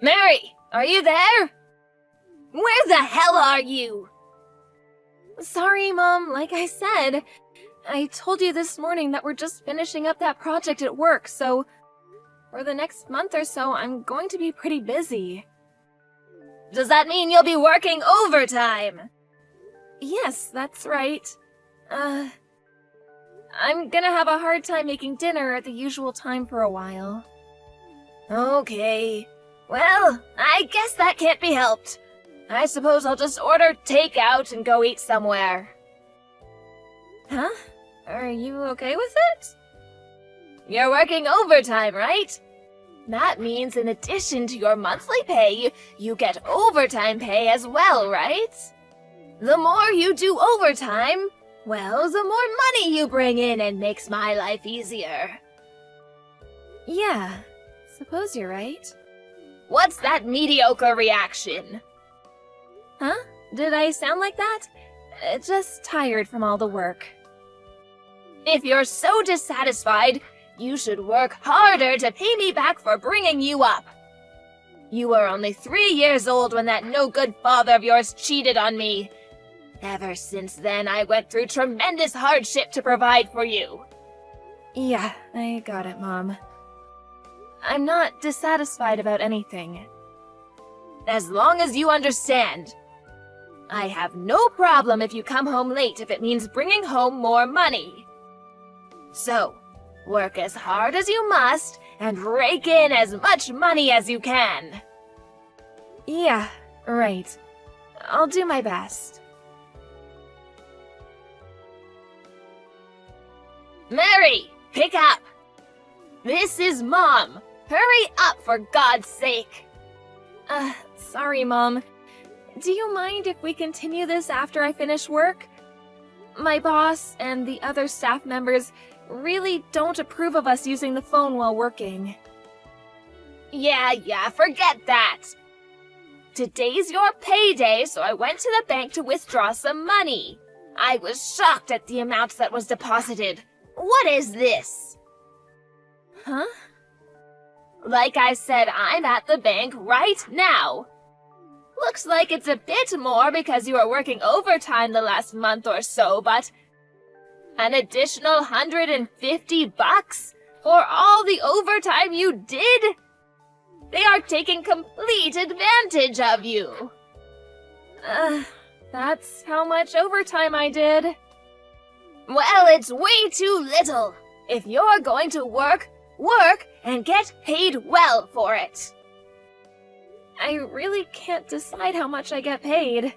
Mary, are you there? Where the hell are you? Sorry, Mom, like I said, I told you this morning that we're just finishing up that project at work, so for the next month or so, I'm going to be pretty busy. Does that mean you'll be working overtime? Yes, that's right. I'm gonna have a hard time making dinner at the usual time for a while. Okay. Well, I guess that can't be helped. I suppose I'll just order takeout and go eat somewhere. Huh? Are you okay with it? You're working overtime, right? That means in addition to your monthly pay, you get overtime pay as well, right? The more you do overtime, well, the more money you bring in and makes my life easier. Yeah, suppose you're right. What's that mediocre reaction? Huh? Did I sound like that? Just tired from all the work. If you're so dissatisfied, you should work harder to pay me back for bringing you up. You were only 3 years old when that no-good father of yours cheated on me. Ever since then, I went through tremendous hardship to provide for you. Yeah, I got it, Mom. I'm not dissatisfied about anything. As long as you understand. I have no problem if you come home late if it means bringing home more money. So, work as hard as you must and rake in as much money as you can. Yeah, right. I'll do my best. Mary, pick up! This is Mom. Hurry up, for God's sake! Sorry, Mom. Do you mind if we continue this after I finish work? My boss and the other staff members really don't approve of us using the phone while working. Yeah, forget that. Today's your payday, so I went to the bank to withdraw some money. I was shocked at the amount that was deposited. What is this? Huh? Like I said, I'm at the bank right now. Looks like it's a bit more because you were working overtime the last month or so, but an additional $150 for all the overtime you did? They are taking complete advantage of you. That's how much overtime I did. Well, it's way too little. If you're going to work and get paid well for it. I really can't decide how much I get paid.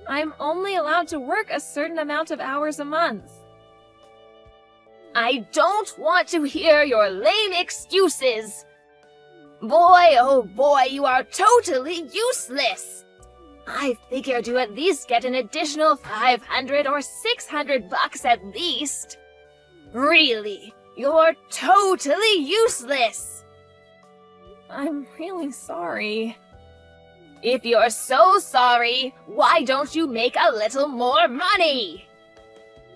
I'm only allowed to work a certain amount of hours a month. I don't want to hear your lame excuses. Boy, oh boy, you are totally useless. I figured you at least get an additional $500 or $600 at least. Really, you're totally useless. I'm really sorry. If you're so sorry, why don't you make a little more money?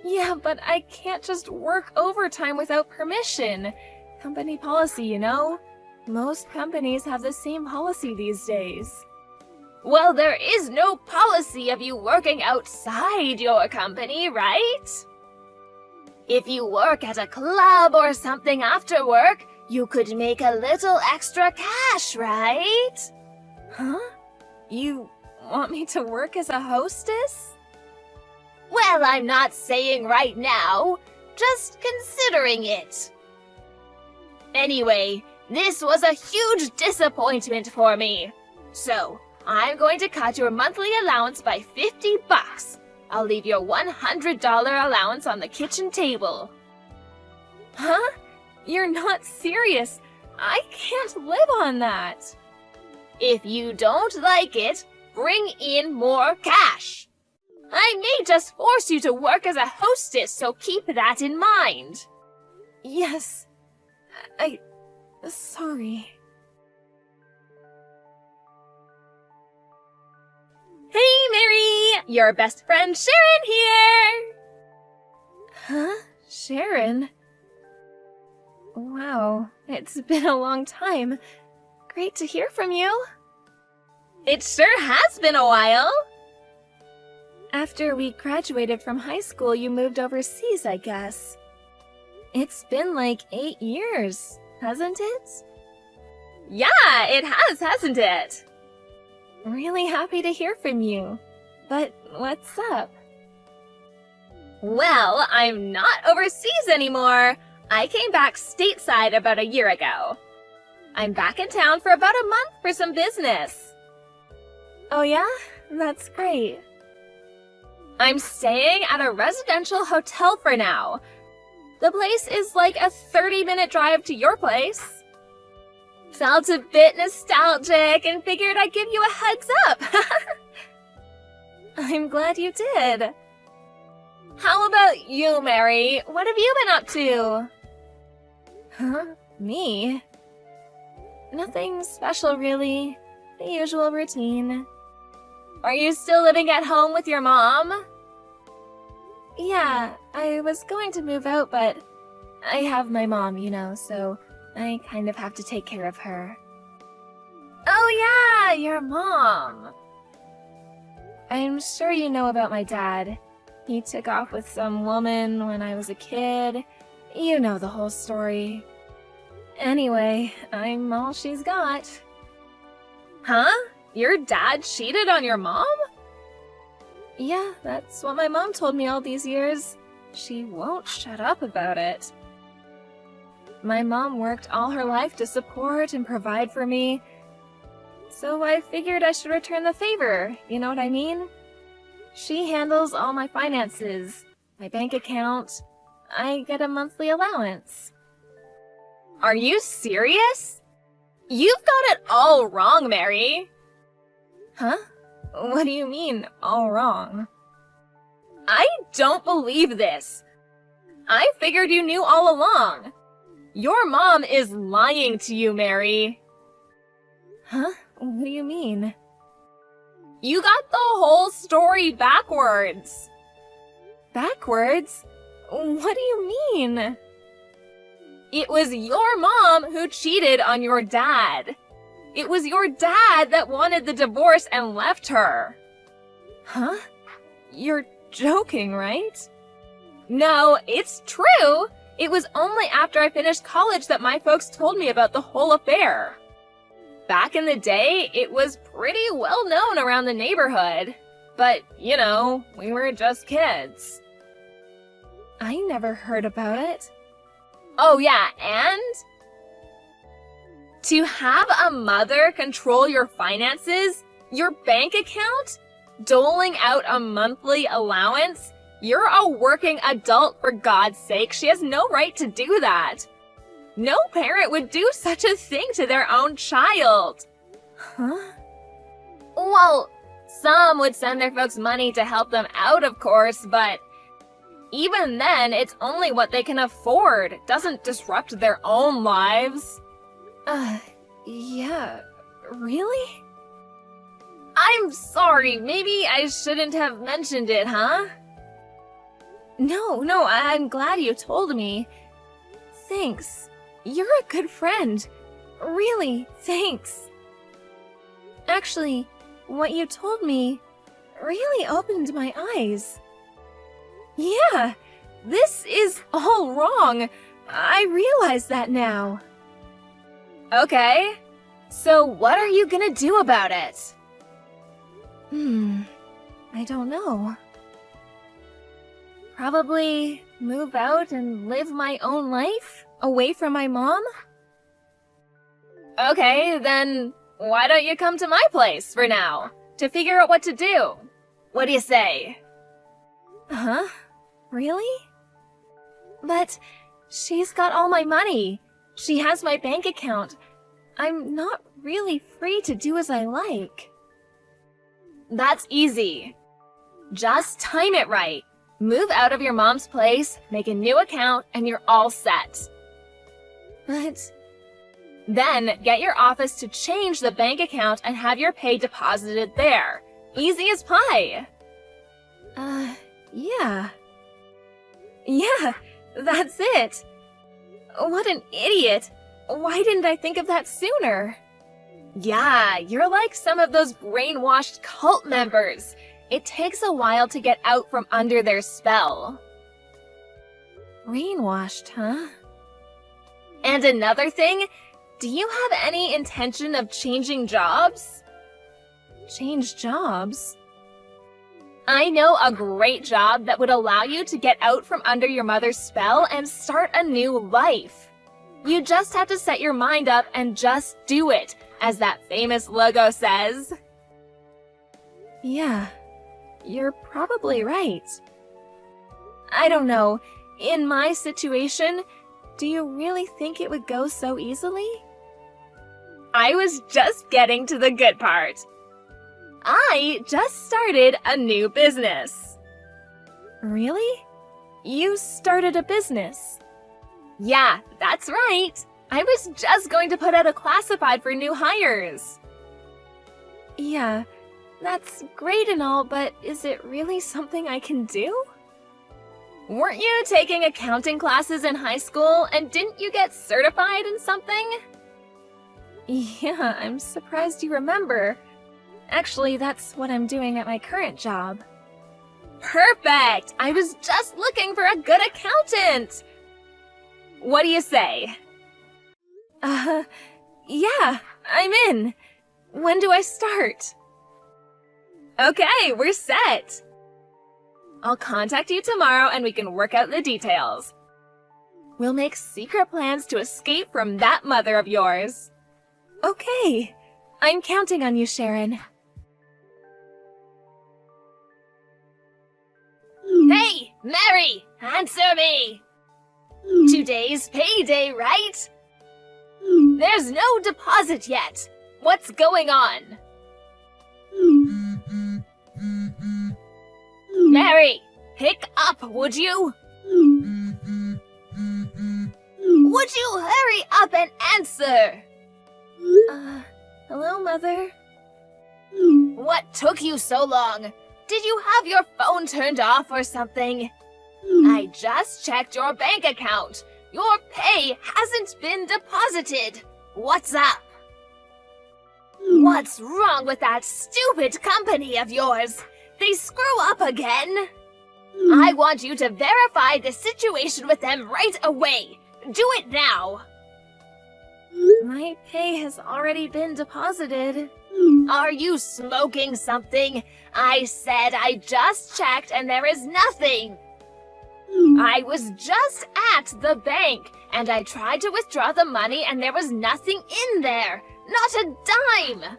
Yeah, but I can't just work overtime without permission. Company policy, you know? Most companies have the same policy these days. Well, there is no policy of you working outside your company, right? If you work at a club or something after work, you could make a little extra cash, right? Huh? You want me to work as a hostess? Well, I'm not saying right now, just considering it. Anyway, this was a huge disappointment for me. So, I'm going to cut your monthly allowance by $50. I'll leave your $100 allowance on the kitchen table. Huh? You're not serious. I can't live on that. If you don't like it, bring in more cash. I may just force you to work as a hostess, so keep that in mind. Yes. Sorry. Hey, Mary! Your best friend Sharon here! Huh? Sharon? Wow, it's been a long time. Great to hear from you. It sure has been a while. After we graduated from high school, you moved overseas, I guess. It's been like 8 years, hasn't it? Yeah, it has, hasn't it? Really happy to hear from you. But what's up? Well, I'm not overseas anymore. I came back stateside about a year ago. I'm back in town for about a month for some business. Oh yeah? That's great. I'm staying at a residential hotel for now. The place is like a 30-minute drive to your place. Felt a bit nostalgic and figured I'd give you a heads up. I'm glad you did. How about you, Mary? What have you been up to? Huh? Me? Nothing special, really. The usual routine. Are you still living at home with your mom? Yeah, I was going to move out, but I have my mom, so I kind of have to take care of her. Oh yeah, your mom. I'm sure you know about my dad. He took off with some woman when I was a kid. You know the whole story. Anyway, I'm all she's got. Huh? Your dad cheated on your mom? Yeah, that's what my mom told me all these years. She won't shut up about it. My mom worked all her life to support and provide for me, so I figured I should return the favor, you know what I mean? She handles all my finances, my bank account. I get a monthly allowance. Are you serious? You've got it all wrong, Mary. Huh? What do you mean, all wrong? I don't believe this. I figured you knew all along. Your mom is lying to you, Mary. Huh? What do you mean? You got the whole story backwards. Backwards? What do you mean? It was your mom who cheated on your dad. It was your dad that wanted the divorce and left her. Huh? You're joking, right? No, it's true. It was only after I finished college that my folks told me about the whole affair. Back in the day, it was pretty well known around the neighborhood. But, we were just kids. I never heard about it. Oh yeah, and? To have a mother control your finances, your bank account, doling out a monthly allowance, you're a working adult, for God's sake. She has no right to do that. No parent would do such a thing to their own child. Huh? Well, some would send their folks money to help them out, of course, but even then, it's only what they can afford. It doesn't disrupt their own lives. Yeah, really? I'm sorry, maybe I shouldn't have mentioned it, huh? No, I'm glad you told me. Thanks. You're a good friend. Really, thanks. Actually, what you told me really opened my eyes. Yeah, this is all wrong. I realize that now. Okay, so what are you gonna do about it? I don't know. Probably move out and live my own life, away from my mom? Okay, then why don't you come to my place for now, to figure out what to do? What do you say? Huh? Really? But she's got all my money. She has my bank account. I'm not really free to do as I like. That's easy. Just time it right. Move out of your mom's place, make a new account, and you're all set. But Then get your office to change the bank account and have your pay deposited there. Easy as pie. Yeah. Yeah, that's it. What an idiot. Why didn't I think of that sooner? Yeah, you're like some of those brainwashed cult members. It takes a while to get out from under their spell. Brainwashed, huh? And another thing, do you have any intention of changing jobs? Change jobs? I know a great job that would allow you to get out from under your mother's spell and start a new life. You just have to set your mind up and just do it, as that famous logo says. Yeah, you're probably right. I don't know, in my situation, do you really think it would go so easily? I was just getting to the good part. I just started a new business. Really? You started a business? Yeah, that's right. I was just going to put out a classified for new hires. Yeah, that's great and all, but is it really something I can do? Weren't you taking accounting classes in high school, and didn't you get certified in something? Yeah, I'm surprised you remember. Actually, that's what I'm doing at my current job. Perfect! I was just looking for a good accountant! What do you say? Yeah, I'm in. When do I start? Okay, we're set. I'll contact you tomorrow and we can work out the details. We'll make secret plans to escape from that mother of yours. Okay, I'm counting on you, Sharon. Hey, Mary, answer me! Today's payday, right? There's no deposit yet. What's going on? Mary, pick up, would you? Would you hurry up and answer? Hello, Mother? What took you so long? Did you have your phone turned off or something? I just checked your bank account. Your pay hasn't been deposited. What's up? What's wrong with that stupid company of yours? They screw up again. I want you to verify the situation with them right away. Do it now. My pay has already been deposited. Are you smoking something? I said I just checked and there is nothing. I was just at the bank and I tried to withdraw the money and there was nothing in there. Not a dime.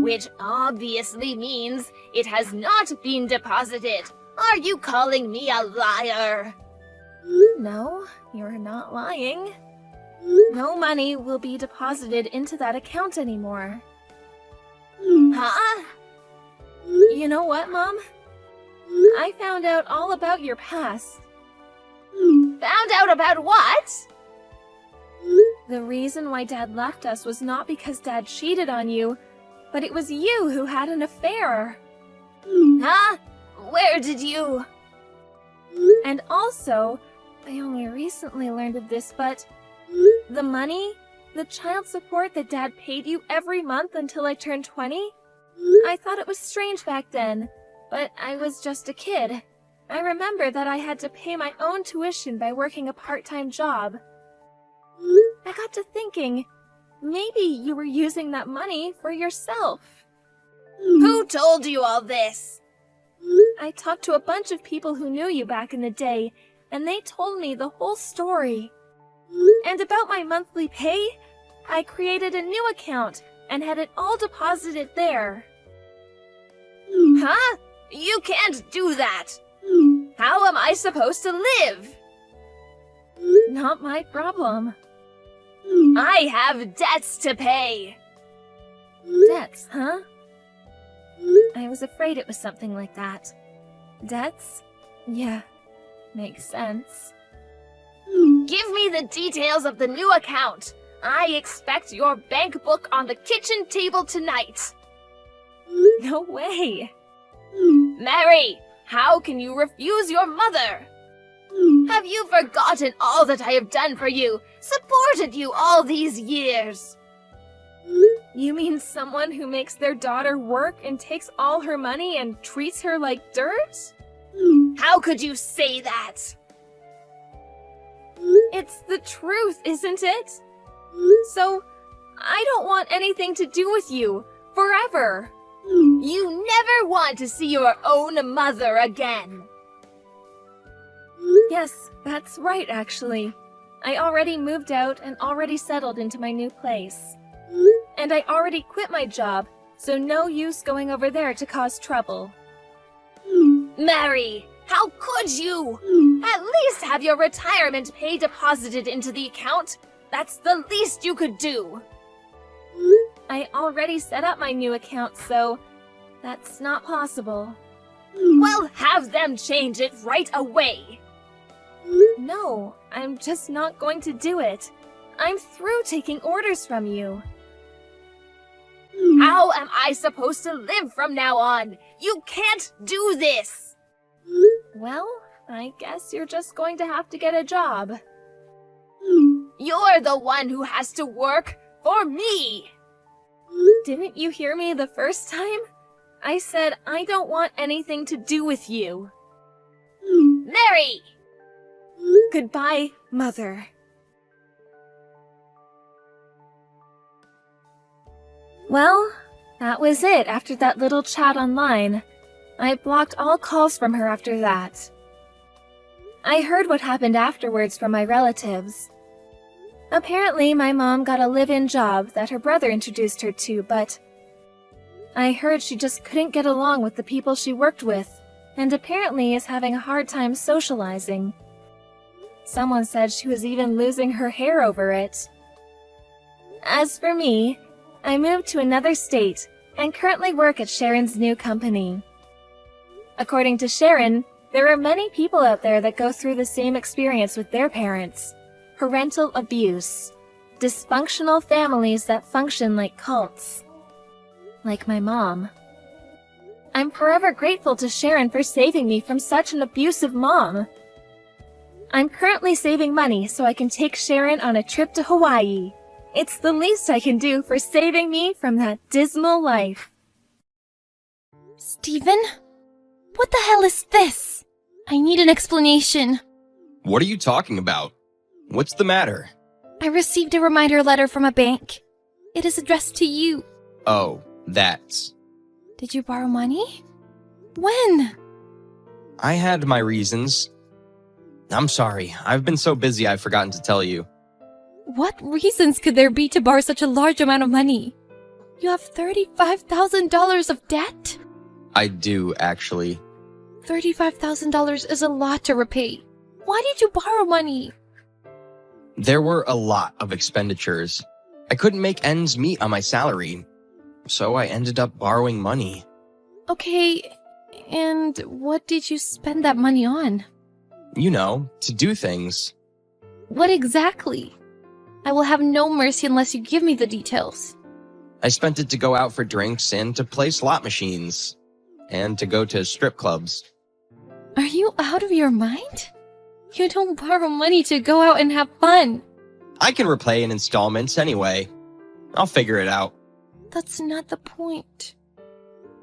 Which obviously means it has not been deposited. Are you calling me a liar? No, you're not lying. No money will be deposited into that account anymore. Huh? You know what, Mom? I found out all about your past. Found out about what? The reason why Dad left us was not because Dad cheated on you, but it was you who had an affair. Huh? Where did you? And also, I only recently learned of this, but the money, the child support that Dad paid you every month until I turned 20, I thought it was strange back then, but I was just a kid. I remember that I had to pay my own tuition by working a part-time job. I got to thinking, maybe you were using that money for yourself. Who told you all this? I talked to a bunch of people who knew you back in the day, and they told me the whole story. And about my monthly pay, I created a new account and had it all deposited there. Huh? You can't do that. How am I supposed to live? Not my problem. I have debts to pay. Debts, huh? I was afraid it was something like that. Debts? Yeah, makes sense. Give me the details of the new account. I expect your bank book on the kitchen table tonight. No way. Mary, how can you refuse your mother? Have you forgotten all that I have done for you, supported you all these years? You mean someone who makes their daughter work and takes all her money and treats her like dirt? How could you say that? It's the truth, isn't it? So, I don't want anything to do with you, forever. You never want to see your own mother again. Yes, that's right, actually. I already moved out and already settled into my new place. And I already quit my job, so no use going over there to cause trouble. Mary, how could you? At least have your retirement pay deposited into the account. That's the least you could do. I already set up my new account, so that's not possible. Well, have them change it right away. No, I'm just not going to do it. I'm through taking orders from you. How am I supposed to live from now on? You can't do this. Well, I guess you're just going to have to get a job. You're the one who has to work for me. Didn't you hear me the first time? I said I don't want anything to do with you. Mary! Goodbye, Mother. Well, that was it after that little chat online. I blocked all calls from her after that. I heard what happened afterwards from my relatives. Apparently, my mom got a live-in job that her brother introduced her to, but I heard she just couldn't get along with the people she worked with, and apparently is having a hard time socializing. Someone said she was even losing her hair over it. As for me, I moved to another state and currently work at Sharon's new company. According to Sharon, there are many people out there that go through the same experience with their parents. Parental abuse. Dysfunctional families that function like cults. Like my mom. I'm forever grateful to Sharon for saving me from such an abusive mom. I'm currently saving money so I can take Sharon on a trip to Hawaii. It's the least I can do for saving me from that dismal life. Steven? What the hell is this? I need an explanation. What are you talking about? What's the matter? I received a reminder letter from a bank. It is addressed to you. Oh, that's... Did you borrow money? When? I had my reasons. I'm sorry. I've been so busy I've forgotten to tell you. What reasons could there be to borrow such a large amount of money? You have $35,000 of debt? I do, actually. $35,000 is a lot to repay. Why did you borrow money? There were a lot of expenditures. I couldn't make ends meet on my salary, so I ended up borrowing money. Okay, and what did you spend that money on? You know, to do things. What exactly? I will have no mercy unless you give me the details. I spent it to go out for drinks and to play slot machines. And to go to strip clubs. Are you out of your mind? You don't borrow money to go out and have fun. I can repay in installments anyway. I'll figure it out. That's not the point.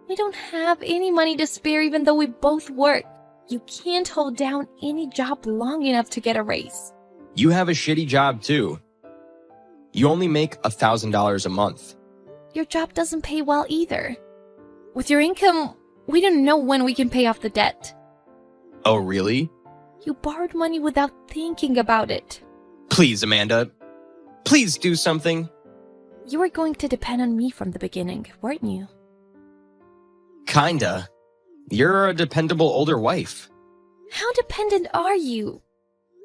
We don't have any money to spare even though we both work. You can't hold down any job long enough to get a raise. You have a shitty job too. You only make $1,000 a month. Your job doesn't pay well either. With your income, we don't know when we can pay off the debt. Oh, really? You borrowed money without thinking about it. Please, Amanda. Please do something. You were going to depend on me from the beginning, weren't you? Kinda. You're a dependable older wife. How dependent are you?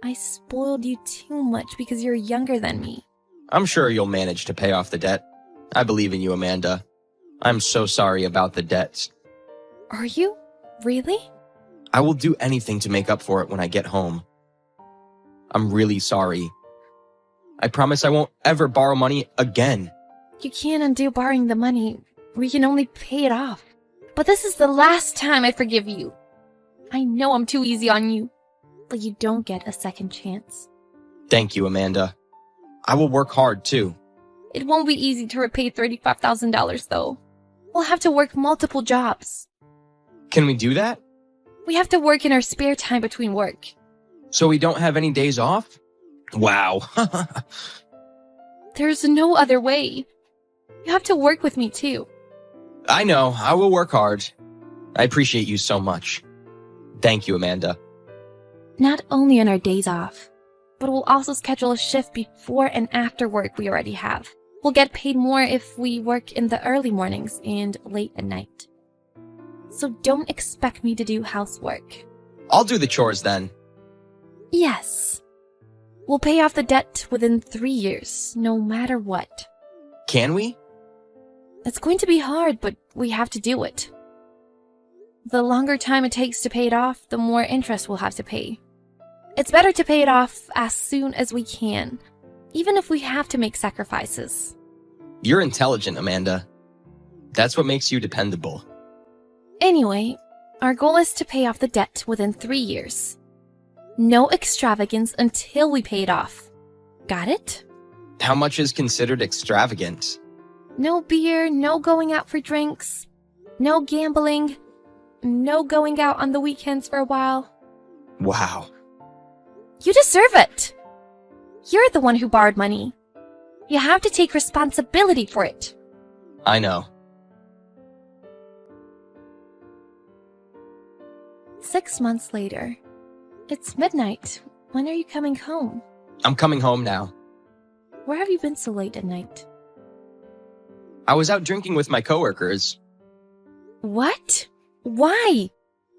I spoiled you too much because you're younger than me. I'm sure you'll manage to pay off the debt. I believe in you, Amanda. I'm so sorry about the debts. Are you? Really? I will do anything to make up for it when I get home. I'm really sorry. I promise I won't ever borrow money again. You can't undo borrowing the money. We can only pay it off. But this is the last time I forgive you. I know I'm too easy on you, but you don't get a second chance. Thank you, Amanda. I will work hard, too. It won't be easy to repay $35,000 though. We'll have to work multiple jobs. Can we do that? We have to work in our spare time between work. So we don't have any days off? Wow. There's no other way. You have to work with me too. I know. I will work hard. I appreciate you so much. Thank you, Amanda. Not only on our days off, but we'll also schedule a shift before and after work we already have. We'll get paid more if we work in the early mornings and late at night. So don't expect me to do housework. I'll do the chores then. Yes. We'll pay off the debt within 3 years, no matter what. Can we? It's going to be hard, but we have to do it. The longer time it takes to pay it off, the more interest we'll have to pay. It's better to pay it off as soon as we can, even if we have to make sacrifices. You're intelligent, Amanda. That's what makes you dependable. Anyway, our goal is to pay off the debt within 3 years. No extravagance until we pay it off. Got it? How much is considered extravagant? No beer, no going out for drinks, no gambling, no going out on the weekends for a while. Wow. You deserve it. You're the one who borrowed money. You have to take responsibility for it. I know. 6 months later. It's midnight. When are you coming home? I'm coming home now. Where have you been so late at night? I was out drinking with my coworkers. What? Why?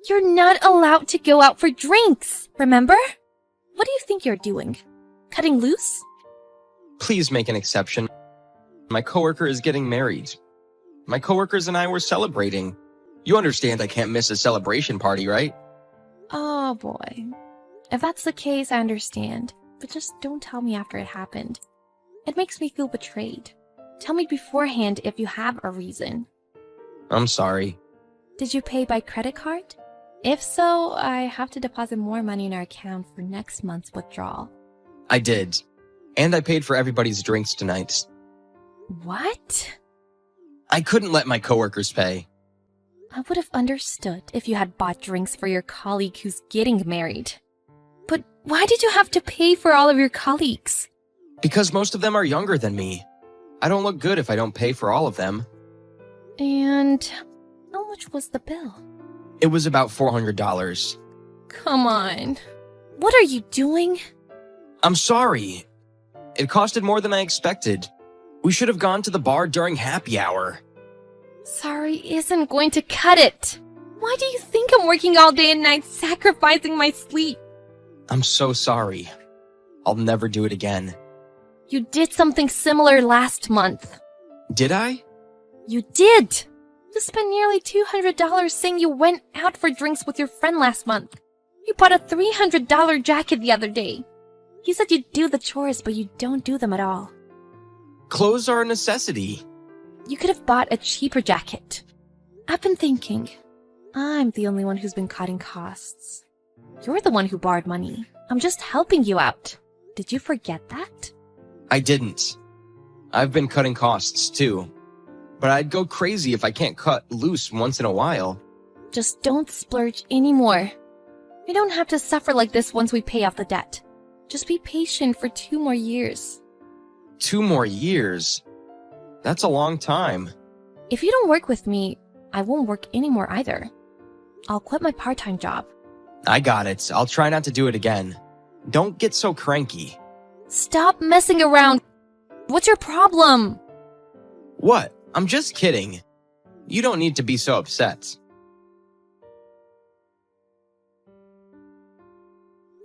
You're not allowed to go out for drinks, remember? What do you think you're doing? Cutting loose? Please make an exception. My coworker is getting married. My coworkers and I were celebrating. You understand I can't miss a celebration party, right? Oh boy. If that's the case, I understand. But just don't tell me after it happened. It makes me feel betrayed. Tell me beforehand if you have a reason. I'm sorry. Did you pay by credit card? If so, I have to deposit more money in our account for next month's withdrawal. I did. And I paid for everybody's drinks tonight. What? I couldn't let my coworkers pay. I would have understood if you had bought drinks for your colleague who's getting married. But why did you have to pay for all of your colleagues? Because most of them are younger than me. I don't look good if I don't pay for all of them. And how much was the bill? It was about $400. Come on. What are you doing? I'm sorry. It costed more than I expected. We should have gone to the bar during happy hour. Sorry isn't going to cut it. Why do you think I'm working all day and night sacrificing my sleep? I'm so sorry. I'll never do it again. You did something similar last month. Did I? You did! You spent nearly $200 saying you went out for drinks with your friend last month. You bought a $300 jacket the other day. You said you'd do the chores, but you don't do them at all. Clothes are a necessity. You could have bought a cheaper jacket. I've been thinking. I'm the only one who's been cutting costs. You're the one who borrowed money. I'm just helping you out. Did you forget that? I didn't. I've been cutting costs too. But I'd go crazy if I can't cut loose once in a while. Just don't splurge anymore. We don't have to suffer like this once we pay off the debt. Just be patient for 2 more years. 2 more years? That's a long time. If you don't work with me, I won't work anymore either. I'll quit my part-time job. I got it. I'll try not to do it again. Don't get so cranky. Stop messing around. What's your problem? What? I'm just kidding. You don't need to be so upset.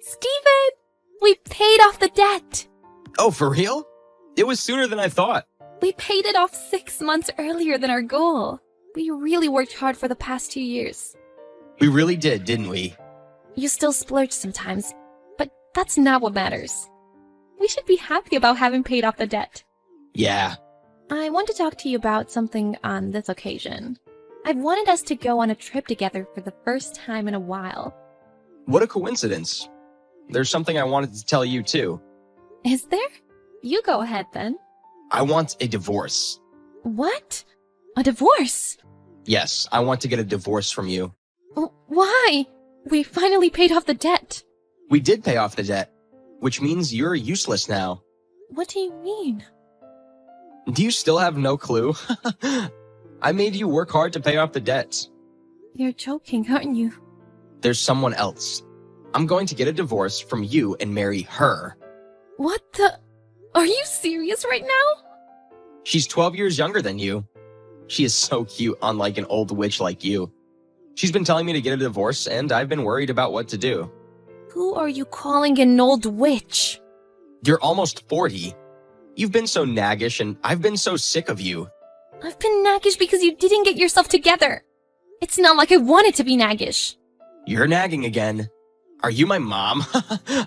Steven! We paid off the debt! Oh, for real? It was sooner than I thought. We paid it off 6 months earlier than our goal. We really worked hard for the past 2 years. We really did, didn't we? You still splurge sometimes, but that's not what matters. We should be happy about having paid off the debt. Yeah. I want to talk to you about something on this occasion. I've wanted us to go on a trip together for the first time in a while. What a coincidence. There's something I wanted to tell you too. Is there? You go ahead then. I want a divorce. What? A divorce? Yes, I want to get a divorce from you. Why? We finally paid off the debt. We did pay off the debt, which means you're useless now. What do you mean? Do you still have no clue? I made you work hard to pay off the debts. You're joking, aren't you? There's someone else. I'm going to get a divorce from you and marry her. What the? Are you serious right now? She's 12 years younger than you. She is so cute, unlike an old witch like you. She's been telling me to get a divorce, and I've been worried about what to do. Who are you calling an old witch? You're almost 40. You've been so naggish, and I've been so sick of you. I've been naggish because you didn't get yourself together. It's not like I wanted to be naggish. You're nagging again. Are you my mom?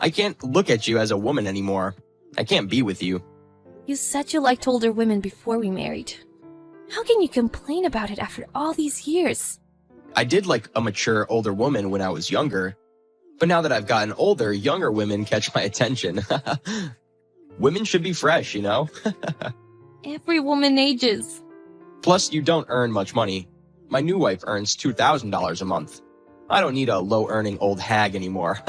I can't look at you as a woman anymore. I can't be with you. You said you liked older women before we married. How can you complain about it after all these years? I did like a mature older woman when I was younger. But now that I've gotten older, younger women catch my attention. Women should be fresh, you know? Every woman ages. Plus, you don't earn much money. My new wife earns $2,000 a month. I don't need a low-earning old hag anymore.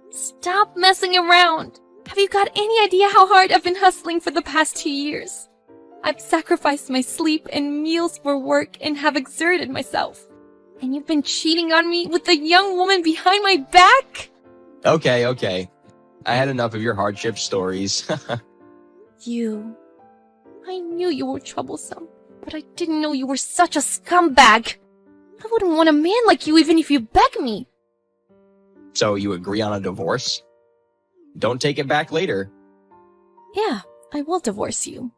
Stop messing around. Have you got any idea how hard I've been hustling for the past 2 years? I've sacrificed my sleep and meals for work and have exerted myself. And you've been cheating on me with a young woman behind my back? Okay. I had enough of your hardship stories. I knew you were troublesome, but I didn't know you were such a scumbag. I wouldn't want a man like you even if you begged me. So you agree on a divorce? Don't take it back later. Yeah, I will divorce you.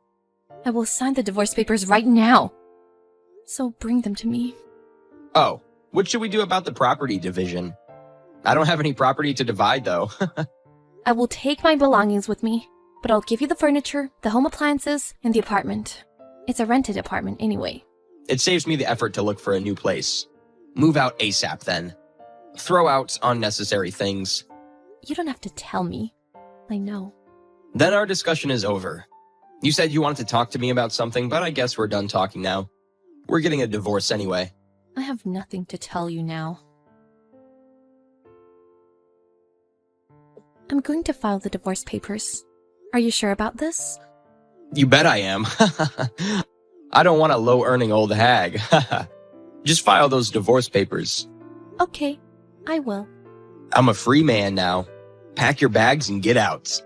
I will sign the divorce papers right now. So bring them to me. Oh, what should we do about the property division? I don't have any property to divide, though. I will take my belongings with me, but I'll give you the furniture, the home appliances, and the apartment. It's a rented apartment anyway. It saves me the effort to look for a new place. Move out ASAP, then. Throw out unnecessary things. You don't have to tell me. I know. Then our discussion is over. You said you wanted to talk to me about something, but I guess we're done talking now. We're getting a divorce anyway. I have nothing to tell you now. I'm going to file the divorce papers. Are you sure about this? You bet I am. I don't want a low-earning old hag. Just file those divorce papers. Okay, I will. I'm a free man now. Pack your bags and get out.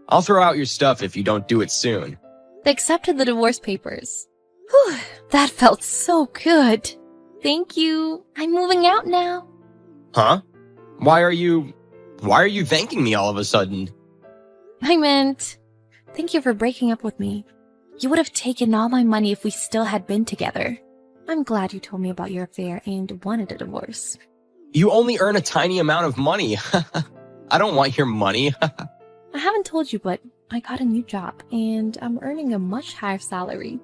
I'll throw out your stuff if you don't do it soon. They accepted the divorce papers. Whew, that felt so good. Thank you. I'm moving out now. Huh? Why are you thanking me all of a sudden? I meant, thank you for breaking up with me. You would have taken all my money if we still had been together. I'm glad you told me about your affair and wanted a divorce. You only earn a tiny amount of money. I don't want your money. I haven't told you, but I got a new job and I'm earning a much higher salary.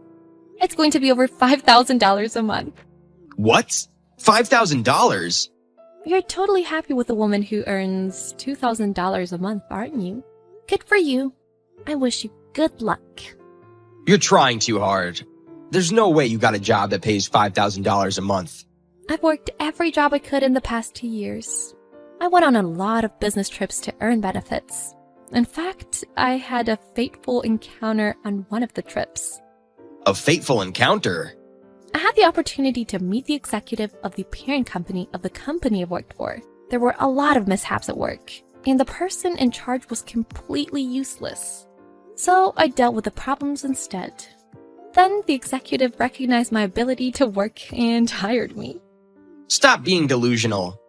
It's going to be over $5,000 a month. What? $5,000? You're totally happy with a woman who earns $2,000 a month, aren't you? Good for you. I wish you good luck. You're trying too hard. There's no way you got a job that pays $5,000 a month. I've worked every job I could in the past 2 years. I went on a lot of business trips to earn benefits. In fact, I had a fateful encounter on one of the trips. A fateful encounter? I had the opportunity to meet the executive of the parent company of the company I worked for. There were a lot of mishaps at work, and the person in charge was completely useless. So I dealt with the problems instead. Then the executive recognized my ability to work and hired me. Stop being delusional.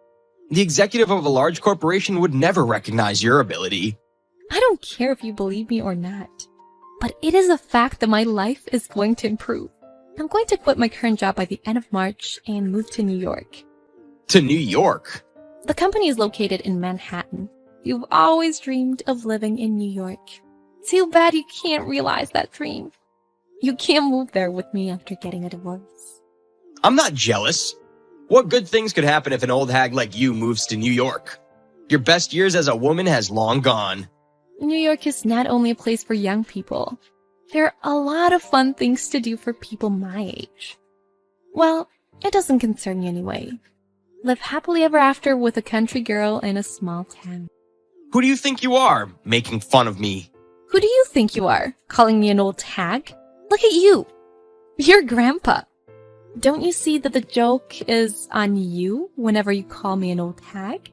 The executive of a large corporation would never recognize your ability. I don't care if you believe me or not, but it is a fact that my life is going to improve. I'm going to quit my current job by the end of March and move to New York. To New York? The company is located in Manhattan. You've always dreamed of living in New York. Too bad you can't realize that dream. You can't move there with me after getting a divorce. I'm not jealous. What good things could happen if an old hag like you moves to New York? Your best years as a woman has long gone. New York is not only a place for young people. There are a lot of fun things to do for people my age. Well, it doesn't concern you anyway. Live happily ever after with a country girl in a small town. Who do you think you are, making fun of me? Who do you think you are, calling me an old hag? Look at you! You're Grandpa. Don't you see that the joke is on you whenever you call me an old hag?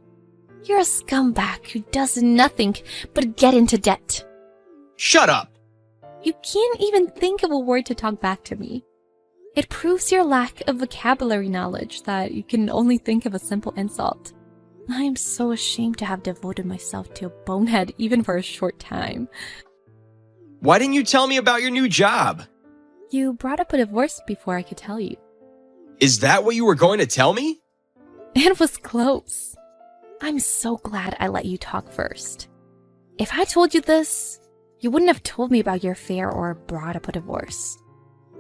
You're a scumbag who does nothing but get into debt. Shut up! You can't even think of a word to talk back to me. It proves your lack of vocabulary knowledge that you can only think of a simple insult. I am so ashamed to have devoted myself to a bonehead even for a short time. Why didn't you tell me about your new job? You brought up a divorce before I could tell you. Is that what you were going to tell me? It was close. I'm so glad I let you talk first. If I told you this, you wouldn't have told me about your affair or brought up a divorce.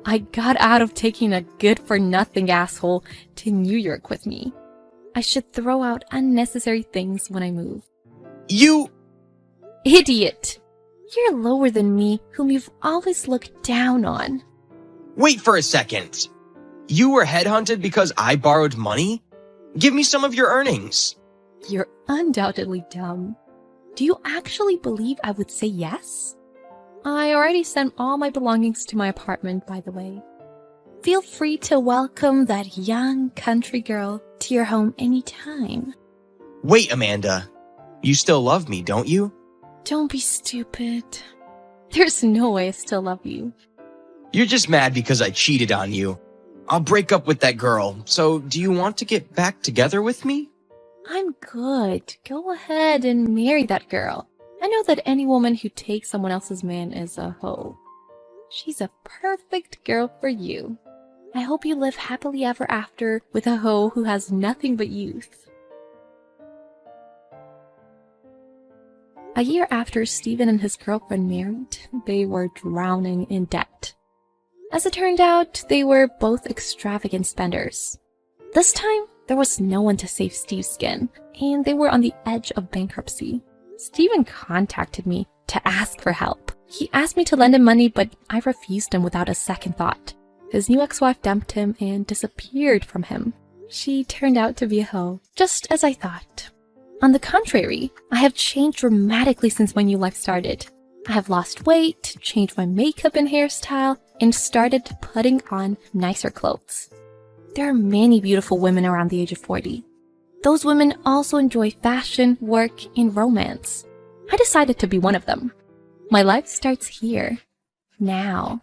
I got out of taking a good-for-nothing asshole to New York with me. I should throw out unnecessary things when I move. You... Idiot! You're lower than me, whom you've always looked down on. Wait for a second. You were headhunted because I borrowed money? Give me some of your earnings. You're undoubtedly dumb. Do you actually believe I would say yes? I already sent all my belongings to my apartment, by the way. Feel free to welcome that young country girl to your home anytime. Wait, Amanda. You still love me, don't you? Don't be stupid. There's no way I still love you. You're just mad because I cheated on you. I'll break up with that girl, so do you want to get back together with me? I'm good. Go ahead and marry that girl. I know that any woman who takes someone else's man is a hoe. She's a perfect girl for you. I hope you live happily ever after with a hoe who has nothing but youth. A year after Stephen and his girlfriend married, they were drowning in debt. As it turned out, they were both extravagant spenders. This time, there was no one to save Steve's skin, and they were on the edge of bankruptcy. Stephen contacted me to ask for help. He asked me to lend him money, but I refused him without a second thought. His new ex-wife dumped him and disappeared from him. She turned out to be a hoe, just as I thought. On the contrary, I have changed dramatically since my new life started. I have lost weight, changed my makeup and hairstyle, and started putting on nicer clothes. There are many beautiful women around the age of 40. Those women also enjoy fashion, work, and romance. I decided to be one of them. My life starts here, now.